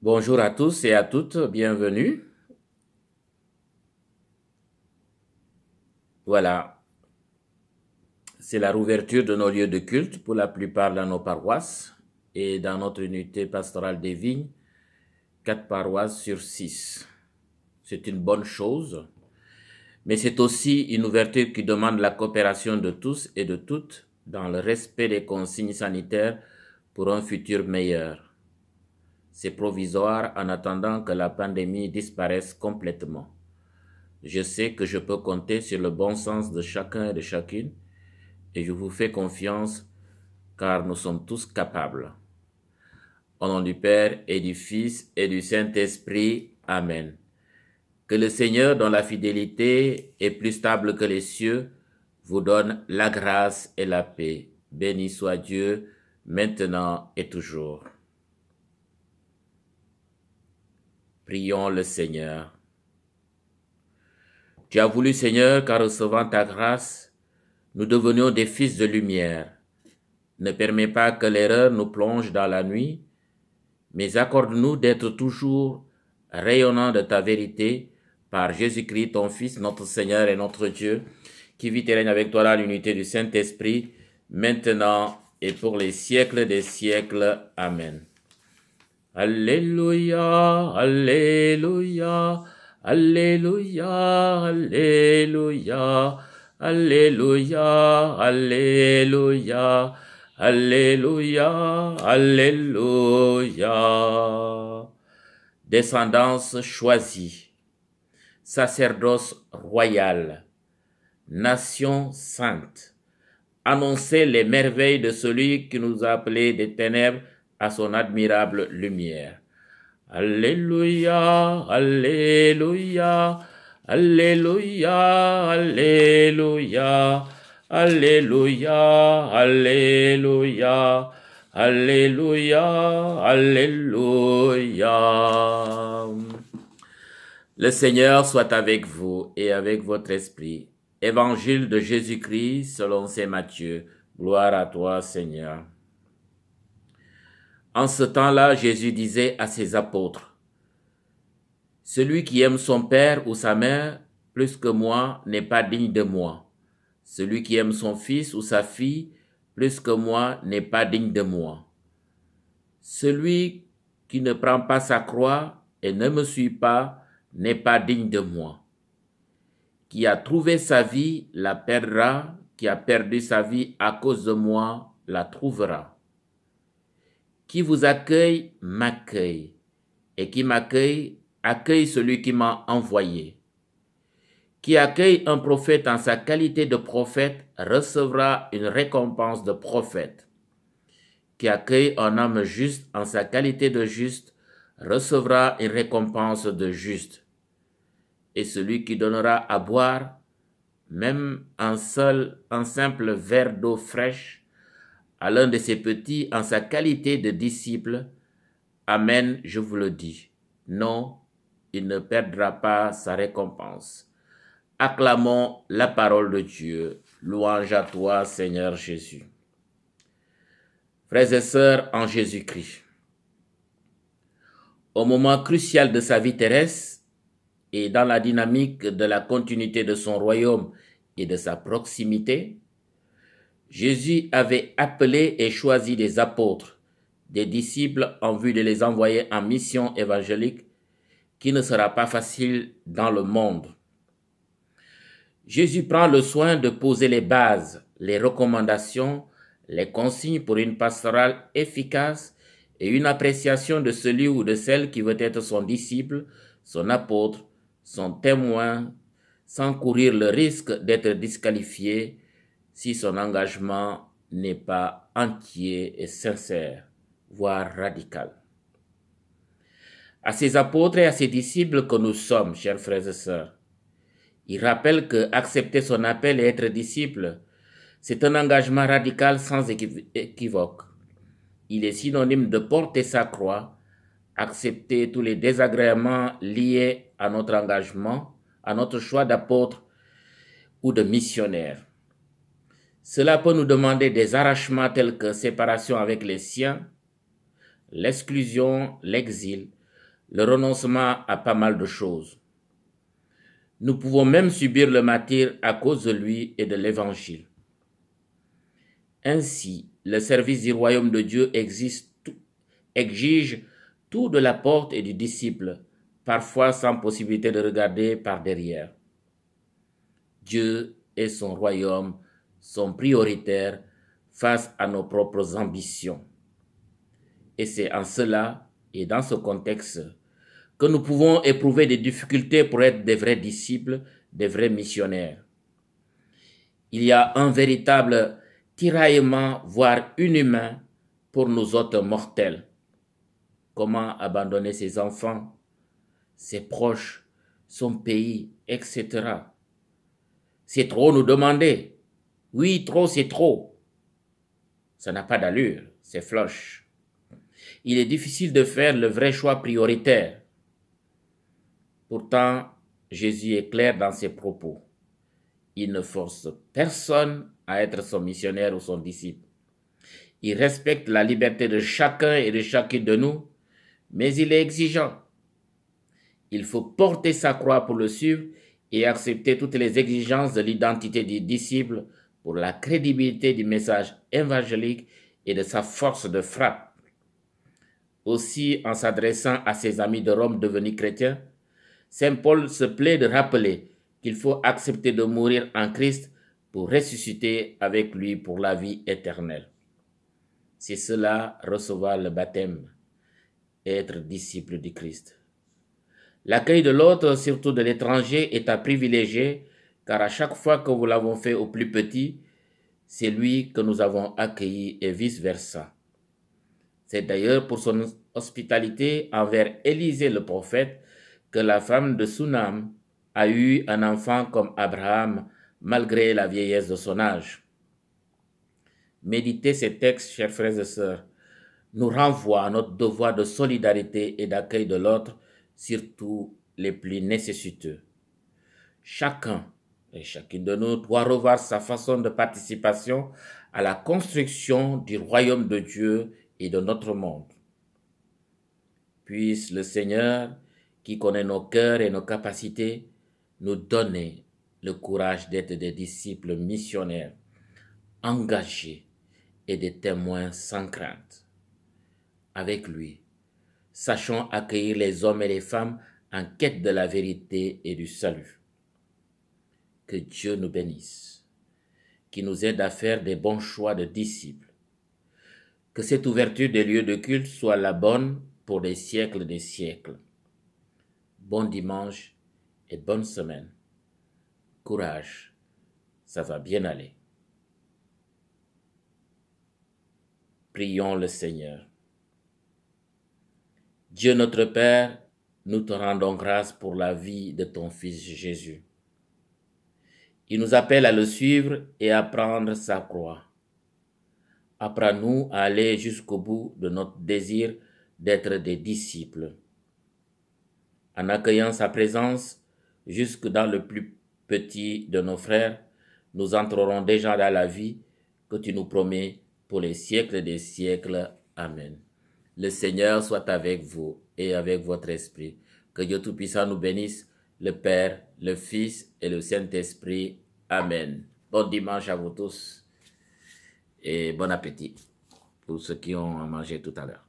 Bonjour à tous et à toutes, bienvenue. Voilà, c'est la rouverture de nos lieux de culte pour la plupart dans nos paroisses et dans notre unité pastorale des vignes, 4 paroisses sur 6. C'est une bonne chose, mais c'est aussi une ouverture qui demande la coopération de tous et de toutes dans le respect des consignes sanitaires pour un futur meilleur. C'est provisoire en attendant que la pandémie disparaisse complètement. Je sais que je peux compter sur le bon sens de chacun et de chacune et je vous fais confiance car nous sommes tous capables. Au nom du Père et du Fils et du Saint-Esprit. Amen. Que le Seigneur, dont la fidélité est plus stable que les cieux, vous donne la grâce et la paix. Béni soit Dieu, maintenant et toujours. Prions le Seigneur. Tu as voulu, Seigneur, qu'en recevant ta grâce, nous devenions des fils de lumière. Ne permets pas que l'erreur nous plonge dans la nuit, mais accorde-nous d'être toujours rayonnants de ta vérité par Jésus-Christ, ton Fils, notre Seigneur et notre Dieu, qui vit et règne avec toi dans l'unité du Saint-Esprit, maintenant et pour les siècles des siècles. Amen. Alléluia, Alléluia, Alléluia, Alléluia, Alléluia, Alléluia, Alléluia, Alléluia. Descendance choisie, sacerdoce royal, nation sainte, annoncez les merveilles de celui qui nous a appelés des ténèbres à son admirable lumière. Alléluia, Alléluia, Alléluia, Alléluia, Alléluia, Alléluia, Alléluia, Alléluia. Le Seigneur soit avec vous et avec votre esprit. Évangile de Jésus-Christ selon saint Matthieu. Gloire à toi, Seigneur. En ce temps-là, Jésus disait à ses apôtres, « Celui qui aime son père ou sa mère plus que moi n'est pas digne de moi. Celui qui aime son fils ou sa fille plus que moi n'est pas digne de moi. Celui qui ne prend pas sa croix et ne me suit pas n'est pas digne de moi. Qui a trouvé sa vie la perdra, qui a perdu sa vie à cause de moi la trouvera. Qui vous accueille, m'accueille, et qui m'accueille, accueille celui qui m'a envoyé. Qui accueille un prophète en sa qualité de prophète recevra une récompense de prophète. Qui accueille un homme juste en sa qualité de juste recevra une récompense de juste. Et celui qui donnera à boire, même un simple verre d'eau fraîche, à l'un de ses petits en sa qualité de disciple, amen, je vous le dis, non, il ne perdra pas sa récompense. Acclamons la parole de Dieu. Louange à toi, Seigneur Jésus. Frères et sœurs en Jésus-Christ, au moment crucial de sa vie terrestre et dans la dynamique de la continuité de son royaume et de sa proximité, Jésus avait appelé et choisi des apôtres, des disciples en vue de les envoyer en mission évangélique qui ne sera pas facile dans le monde. Jésus prend le soin de poser les bases, les recommandations, les consignes pour une pastorale efficace et une appréciation de celui ou de celle qui veut être son disciple, son apôtre, son témoin, sans courir le risque d'être disqualifié si son engagement n'est pas entier et sincère, voire radical. À ses apôtres et à ses disciples que nous sommes, chers frères et sœurs, il rappelle que accepter son appel et être disciple, c'est un engagement radical sans équivoque. Il est synonyme de porter sa croix, accepter tous les désagréments liés à notre engagement, à notre choix d'apôtre ou de missionnaire. Cela peut nous demander des arrachements tels que séparation avec les siens, l'exclusion, l'exil, le renoncement à pas mal de choses. Nous pouvons même subir le martyre à cause de lui et de l'Évangile. Ainsi, le service du royaume de Dieu exige tout de la porte et du disciple, parfois sans possibilité de regarder par derrière. Dieu et son royaume sont prioritaires face à nos propres ambitions. Et c'est en cela et dans ce contexte que nous pouvons éprouver des difficultés pour être des vrais disciples, des vrais missionnaires. Il y a un véritable tiraillement, voire inhumain, pour nous autres mortels. Comment abandonner ses enfants, ses proches, son pays, etc. C'est trop nous demander. Oui, trop, c'est trop. Ça n'a pas d'allure, c'est floche. Il est difficile de faire le vrai choix prioritaire. Pourtant, Jésus est clair dans ses propos. Il ne force personne à être son missionnaire ou son disciple. Il respecte la liberté de chacun et de chacune de nous, mais il est exigeant. Il faut porter sa croix pour le suivre et accepter toutes les exigences de l'identité du disciple pour la crédibilité du message évangélique et de sa force de frappe. Aussi, en s'adressant à ses amis de Rome devenus chrétiens, Saint Paul se plaît de rappeler qu'il faut accepter de mourir en Christ pour ressusciter avec lui pour la vie éternelle. C'est cela, recevoir le baptême, être disciple du Christ. L'accueil de l'autre, surtout de l'étranger, est à privilégier, car à chaque fois que nous l'avons fait au plus petit, c'est lui que nous avons accueilli et vice-versa. C'est d'ailleurs pour son hospitalité envers Élisée le prophète que la femme de Sunam a eu un enfant comme Abraham, malgré la vieillesse de son âge. Méditer ces textes, chers frères et sœurs, nous renvoie à notre devoir de solidarité et d'accueil de l'autre, surtout les plus nécessiteux. Chacun et chacune de nous doit revoir sa façon de participation à la construction du royaume de Dieu et de notre monde. Puisse le Seigneur, qui connaît nos cœurs et nos capacités, nous donner le courage d'être des disciples missionnaires, engagés et des témoins sans crainte. Avec lui, sachons accueillir les hommes et les femmes en quête de la vérité et du salut. Que Dieu nous bénisse, qui nous aide à faire des bons choix de disciples. Que cette ouverture des lieux de culte soit la bonne pour des siècles des siècles. Bon dimanche et bonne semaine. Courage, ça va bien aller. Prions le Seigneur. Dieu notre Père, nous te rendons grâce pour la vie de ton Fils Jésus. Il nous appelle à le suivre et à prendre sa croix. Apprends-nous à aller jusqu'au bout de notre désir d'être des disciples. En accueillant sa présence jusque dans le plus petit de nos frères, nous entrerons déjà dans la vie que tu nous promets pour les siècles des siècles. Amen. Le Seigneur soit avec vous et avec votre esprit. Que Dieu Tout-Puissant nous bénisse, le Père, le Fils et le Saint-Esprit. Amen. Bon dimanche à vous tous et bon appétit pour ceux qui ont mangé tout à l'heure.